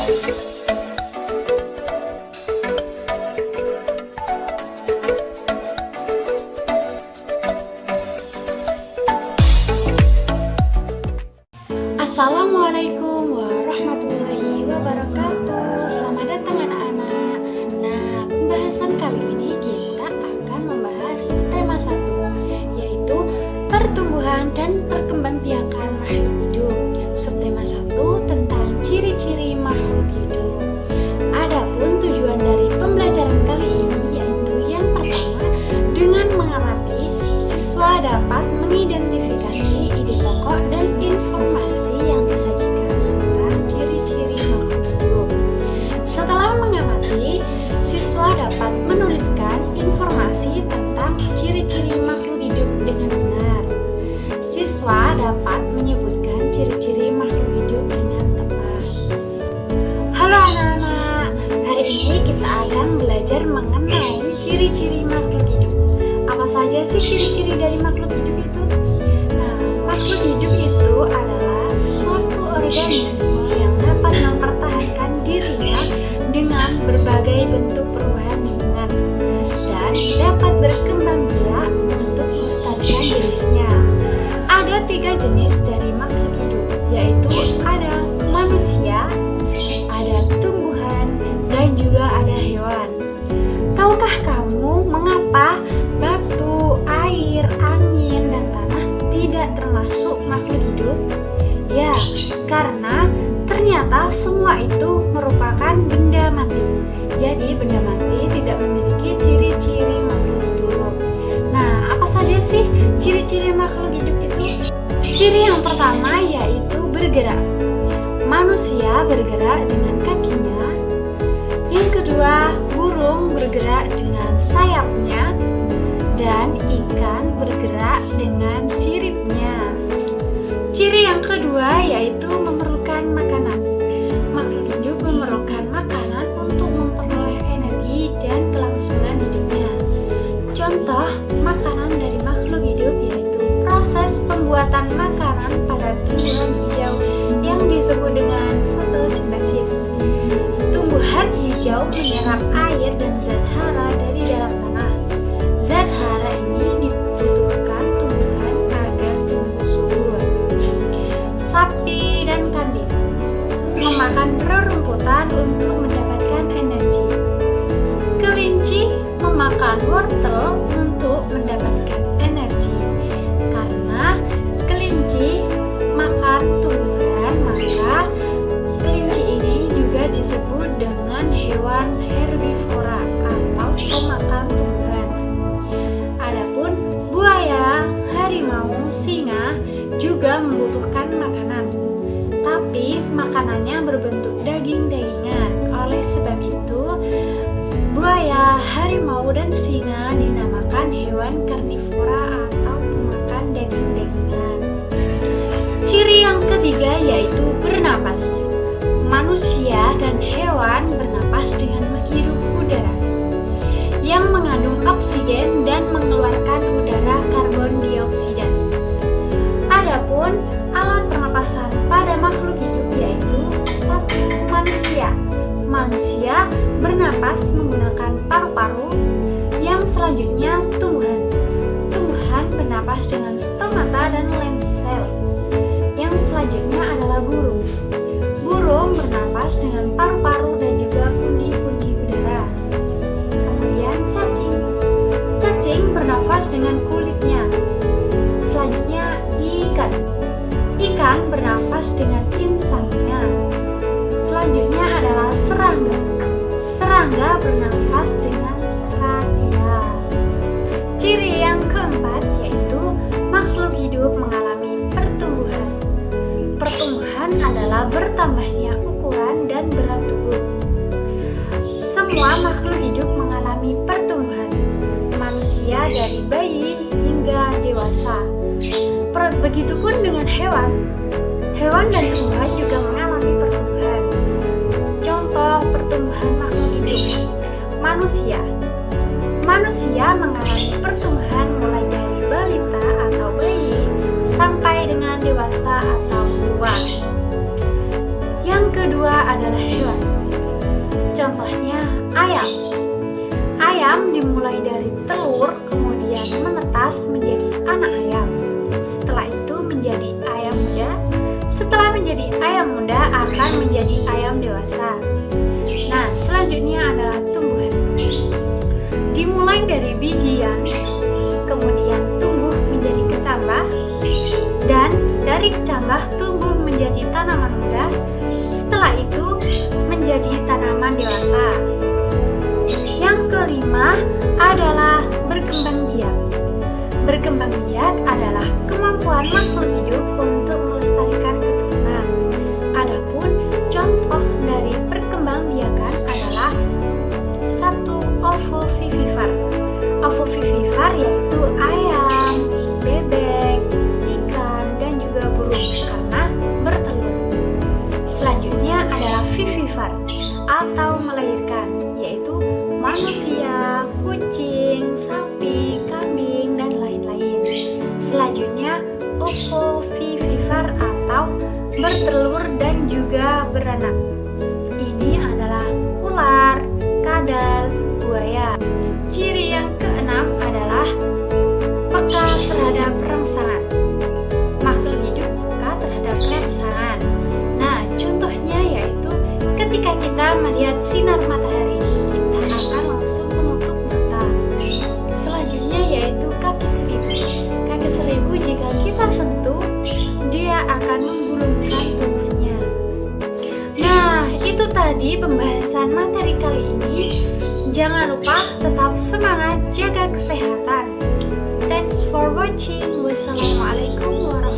Assalamualaikum warahmatullahi wabarakatuh. Selamat datang anak-anak. Nah, pembahasan kali ini kita akan membahas tema 1, yaitu pertumbuhan dan perkembangbiakan makhluk hidup. Subtema 1 tentang ciri-ciri makhluk hidup. Adapun tujuan dari pembelajaran kali ini yaitu yang pertama, dengan mengamati, siswa dapat mengidentifikasi ide pokok dan informasi yang disajikan tentang ciri-ciri makhluk hidup. Setelah mengamati, siswa dapat menuliskan informasi tentang ciri-ciri makhluk hidup dengan benar. Siswa dapat menyebutkan ciri-ciri makhluk hidup dengan tepat. Halo anak-anak, hari ini kita akan belajar mengenai ciri-ciri makhluk hidup. Apa saja sih ciri-ciri dari makhluk hidup itu? Makhluk hidup itu adalah suatu organisme yang dapat mempertahankan dirinya dengan berbagai bentuk perubahan lingkungan dan dapat berkembang biak untuk melestarikan dirinya. Ada 3 jenis dari makhluk hidup, yaitu ada manusia, ada tumbuhan, dan juga ada hewan. Tahukah kamu mengapa batu, air, angin, dan tanah tidak termasuk makhluk hidup? Ya, karena ternyata semua itu merupakan benda mati. Jadi benda mati tidak memiliki ciri-ciri makhluk hidup. Nah, apa saja sih ciri-ciri makhluk hidup itu? Ciri yang pertama yaitu bergerak. Manusia bergerak dengan kakinya. Yang kedua, burung bergerak dengan sayapnya. Dan ikan bergerak dengan siripnya. Ciri yang kedua yaitu memerlukan makanan. Makhluk hidup memerlukan makanan untuk memperoleh energi dan kelangsungan hidupnya. Contoh makanan dari makhluk hidup yaitu proses pembuatan makanan pada tumbuhan hijau yang disebut dengan fotosintesis. Tumbuhan hijau menyerap air dan zat hara dari dalam tanah. Zat hara ini dibutuhkan tumbuhan agar tumbuh subur. Sapi dan kambing memakan rerumputan untuk mendapatkan energi. Kelinci memakan wortel untuk mendapatkan energi. Karena kelinci makan tumbuhan, maka kelinci ini juga disebut dengan hewan herbivora atau pemakan tumbuhan. Adapun buaya, harimau, singa juga membutuhkan makanan, tapi makanannya berbentuk daging-dagingan. Oleh sebab itu, buaya, harimau, dan singa dinamakan hewan karnivora atau pemakan daging-dagingan. Ciri yang ketiga yaitu bernapas. Manusia dan hewan bernapas dengan menghirup udara yang mengandung oksigen dan mengeluarkan udara karbon dioksida. Adapun alat pernapasan pada makhluk hidup yaitu 1. Manusia. Manusia bernapas menggunakan paru-paru. Yang selanjutnya tumbuhan. Tumbuhan bernapas dengan stomata dan lentisel. Yang selanjutnya adalah burung. Burung bernapas dengan paru-paru dan juga pundi-pundi udara. Kemudian cacing. Cacing bernafas dengan kulitnya. Selanjutnya ikan. Ikan bernafas dengan insangnya. Selanjutnya adalah serangga. Serangga bernafas dengan trachea. Ciri yang keempat yaitu makhluk hidup mengalami pertumbuhan. Pertumbuhan adalah bertambahnya ukuran dan berat tubuh. Semua makhluk hidup mengalami pertumbuhan. Manusia dari bayi hingga dewasa. Begitupun dengan hewan. Hewan dan tumbuhan juga mengalami pertumbuhan. Contoh pertumbuhan makhluk hidup. Manusia. Manusia mengalami pertumbuhan mulai dari balita atau bayi sampai dengan dewasa atau tua. Yang kedua adalah hewan. Contohnya ayam. Ayam dimulai dari telur, kemudian menetas menjadi anak ayam. Setelah itu menjadi ayam muda. Setelah menjadi ayam muda akan menjadi ayam dewasa. Nah, selanjutnya adalah tumbuhan. Dimulai dari bijian, kemudian tumbuh menjadi kecambah, dan dari kecambah tumbuh menjadi tanaman muda. Setelah itu menjadi tanaman dewasa. Yang kelima adalah berkembang biak. Berkembang biak adalah kemampuan makhluk hidup untuk melestarikan keturunan. Adapun contoh dari perkembangbiakan adalah satu ovovivipar. Ovovivipar yaitu ayam, bebek, ikan, dan juga burung karena bertelur. Selanjutnya adalah vivipar atau melahirkan, yaitu manusia, kucing, sapi, kambing, dan lain-lain. Selanjutnya ovovivipar atau bertelur dan juga beranak. Ini adalah ular, kadal, buaya. Ciri yang keenam adalah peka terhadap rangsangan. Makhluk hidup peka terhadap rangsangan. Nah, contohnya yaitu ketika kita melihat sinar matahari, kita akan langsung menutup mata. Selanjutnya yaitu kaki seribu. Kaki seribu jika kita sentuh, dia akan menggulungkan tubuhnya. Nah, itu tadi pembahasan materi kali ini. Jangan lupa tetap semangat jaga kesehatan. Thanks for watching. Wassalamualaikum warahmatullahi wabarakatuh.